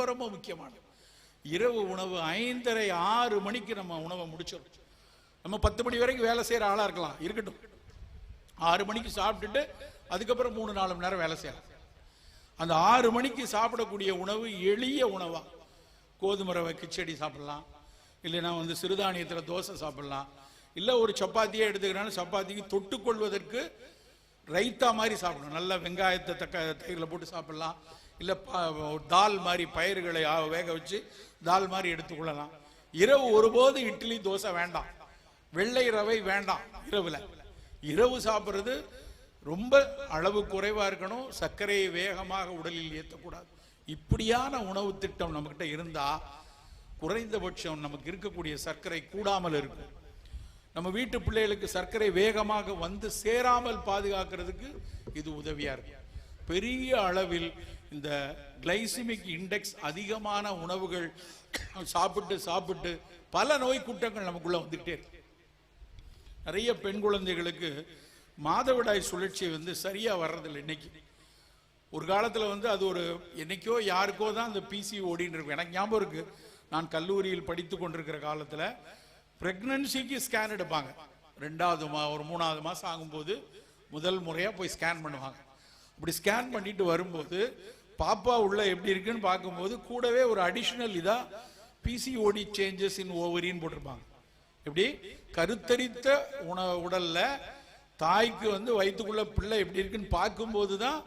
ரொம்ப ரொம்ப முக்கியமானது. இரவு உணவு 5:30 6 மணிக்கு நம்ம உணவை முடிச்சிடும். நம்ம 10 மணி வரைக்கும் வேலை செய்கிற ஆளாக இருக்கலாம், இருக்கட்டும். 6 மணிக்கு சாப்பிட்டுட்டு அதுக்கப்புறம் 3-4 மணி நேரம் வேலை செய்யலாம். அந்த 6 மணிக்கு சாப்பிடக்கூடிய உணவு எளிய உணவா, கோதுமை ரவை கிச்சடி சாப்பிடலாம், இல்லைன்னா சிறுதானியத்தில் தோசை சாப்பிடலாம், இல்லை ஒரு சப்பாத்தியே எடுத்துக்கிறாலும் சப்பாத்திக்கு தொட்டுக்கொள்வதற்கு ரைத்தா மாதிரி சாப்பிடலாம். நல்ல வெங்காயத்தை தயிரில் போட்டு சாப்பிடலாம், இல்லை தால் மாதிரி பயிர்களை வேக வச்சு தால் மாதிரி எடுத்துக்கொள்ளலாம். இரவு ஒருபோது இட்லி தோசை வேண்டாம், வெள்ளை ரவை வேண்டாம். இரவு சாப்பிட்றது ரொம்ப அளவு குறைவா இருக்கணும், சர்க்கரையை வேகமாக உடலில் ஏற்றக்கூடாது. இப்படியான உணவு திட்டம் நம்மகிட்ட இருந்தா குறைந்தபட்சம் நமக்கு இருக்கக்கூடிய சர்க்கரை கூடாமல் இருக்கும். நம்ம வீட்டு பிள்ளைகளுக்கு சர்க்கரை வேகமாக வந்து சேராமல் பாதுகாக்கிறதுக்கு இது உதவியா இருக்கு. பெரிய அளவில் இந்த கிளைசிமிக் இண்டெக்ஸ் அதிகமான உணவுகள் சாப்பிட்டு சாப்பிட்டு பல நோய் கூட்டங்கள் நமக்குள்ள வந்துகிட்டே இருக்கு. நிறைய பெண் குழந்தைகளுக்கு மாதவிடாய் சுழற்சி சரியா வர்றதில்லை. இன்னைக்கு ஒரு காலத்தில் அது ஒரு என்னைக்கோ யாருக்கோ தான் அந்த பிசிஓடின்னு இருக்கும். எனக்கு ஞாபகம் இருக்கு, நான் கல்லூரியில் படித்து கொண்டிருக்கிற காலத்தில் பிரெக்னன்சிக்கு ஸ்கேன் எடுப்பாங்க. 2வது ஒரு 3வது மாதம் ஆகும்போது முதல் முறையாக போய் ஸ்கேன் பண்ணுவாங்க. அப்படி ஸ்கேன் பண்ணிட்டு வரும்போது பாப்பா உள்ள எப்படி இருக்குன்னு பார்க்கும்போது கூடவே ஒரு அடிஷனல் பிசிஓடி சேஞ்சஸ் இன் ஓவரின்னு போட்டிருப்பாங்க. எப்படி கருத்தரித்த உடல்ல தாய்க்கு வயிற்றுக்குள்ள பிள்ளை எப்படி இருக்குன்னு பார்க்கும்போது தான்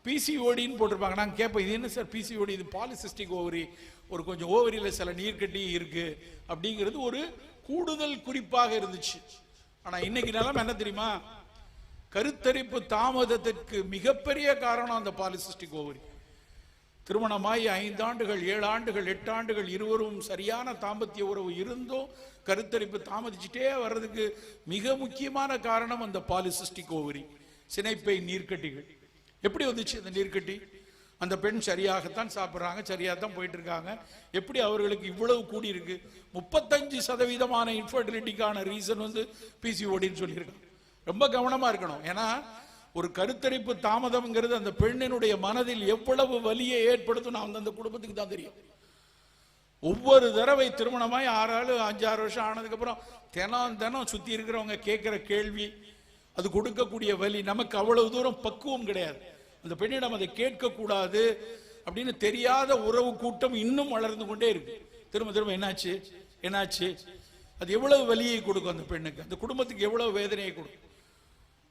பிசிஓடின்னு போட்டிருப்பாங்க. நாங்கள் கேட்போம், இது என்ன சார் பிசிஓடி? இது பாலிசிஸ்டிக் ஓவரி, ஒரு கொஞ்சம் ஓவரியில் சில நீர்க்கட்டி இருக்கு அப்படிங்கிறது ஒரு கூடுதல் குறிப்பாக இருந்துச்சு. ஆனா இன்னைக்கு நிலைமை என்ன தெரியுமா? கருத்தரிப்பு தாமதத்திற்கு மிகப்பெரிய காரணம் அந்த பாலிசிஸ்டிக் ஓவரி. திருமணமாய் 5 ஆண்டுகள் 7 ஆண்டுகள் 8 ஆண்டுகள் இருவரும் சரியான தாம்பத்திய உறவு இருந்தும் கருத்தரிப்பு தாமதிச்சுட்டே வர்றதுக்கு மிக முக்கியமான காரணம் அந்த பாலிசிஸ்டிக் ஓவரி, சினைப்பை நீர்க்கட்டிகள். எப்படி வந்துச்சு அந்த நீர்க்கட்டி? அந்த பெண் சரியாகத்தான் சாப்பிட்றாங்க, சரியாக தான் போயிட்டு இருக்காங்க. எப்படி அவர்களுக்கு இவ்வளவு கூடி இருக்கு? 35% இன்ஃபர்டிலிட்டிக்கான ரீசன் பிசிஓடின்னு சொல்லியிருக்காங்க. ரொம்ப கவனமா இருக்கணும். ஏன்னா ஒரு கருத்தரிப்பு தாமதம்ங்கிறது அந்த பெண்ணினுடைய மனதில் எவ்வளவு வலியை ஏற்படுத்தும் அந்த குடும்பத்துக்கு தான் தெரியும். ஒவ்வொரு தடவை திருமணமாய் 5-6 வருஷம் ஆனதுக்கு அப்புறம் தினம் சுத்தி இருக்கிறவங்க கேட்கிற கேள்வி, அது கொடுக்கக்கூடிய வலி, நமக்கு அவ்வளவு தூரம் பக்குவம் கிடையாது. அந்த பெண்ணிடம் அதை கேட்க கூடாது அப்படின்னு தெரியாத உறவு கூட்டம் இன்னும் வளர்ந்து கொண்டே இருக்கு. திரும்ப திரும்ப என்னாச்சு என்னாச்சு, அது எவ்வளவு வலியை கொடுக்கும் அந்த பெண்ணுக்கு, அந்த குடும்பத்துக்கு எவ்வளவு வேதனையை கொடுக்கும்.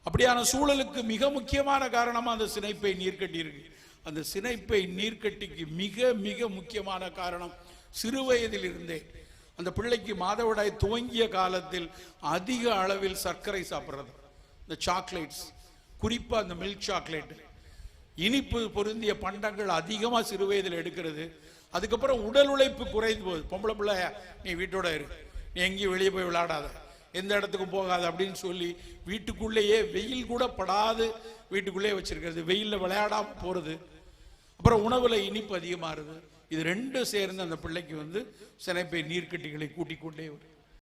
அப்படியான சூழலுக்கு மிக முக்கியமான காரணமா அந்த சினைப்பை நீர்க்கட்டி இருக்கு. அந்த சினைப்பை நீர்க்கட்டிக்கு மிக மிக முக்கியமான காரணம் சிறு வயதில் இருந்தே அந்த பிள்ளைக்கு மாதவிடாய் துவங்கிய காலத்தில் அதிக அளவில் சர்க்கரை சாப்பிட்றது, இந்த சாக்லேட்ஸ், குறிப்பா அந்த மில்க் சாக்லேட், இனிப்பு பொருந்திய பண்டங்கள் அதிகமா சிறு வயதில் எடுக்கிறது. அதுக்கப்புறம் உடல் உழைப்பு குறைந்து போகுது. பொம்பளை பிள்ளை நீ வீட்டோட இரு, நீ எங்கேயும் வெளியே போய் விளையாடாத, எந்த இடத்துக்கும் போகாது அப்படின்னு சொல்லி வீட்டுக்குள்ளேயே வெயில் கூட படாது வீட்டுக்குள்ளேயே வச்சிருக்கிறது, வெயிலில் விளையாடாம போறது, அப்புறம் உணவுல இனிப்பு அதிகமாகுது. இது ரெண்டும் சேர்ந்து அந்த பிள்ளைக்கு சினைப்பை நீர்க்கட்டிகளை கூட்டிக் கொண்டே வரும்.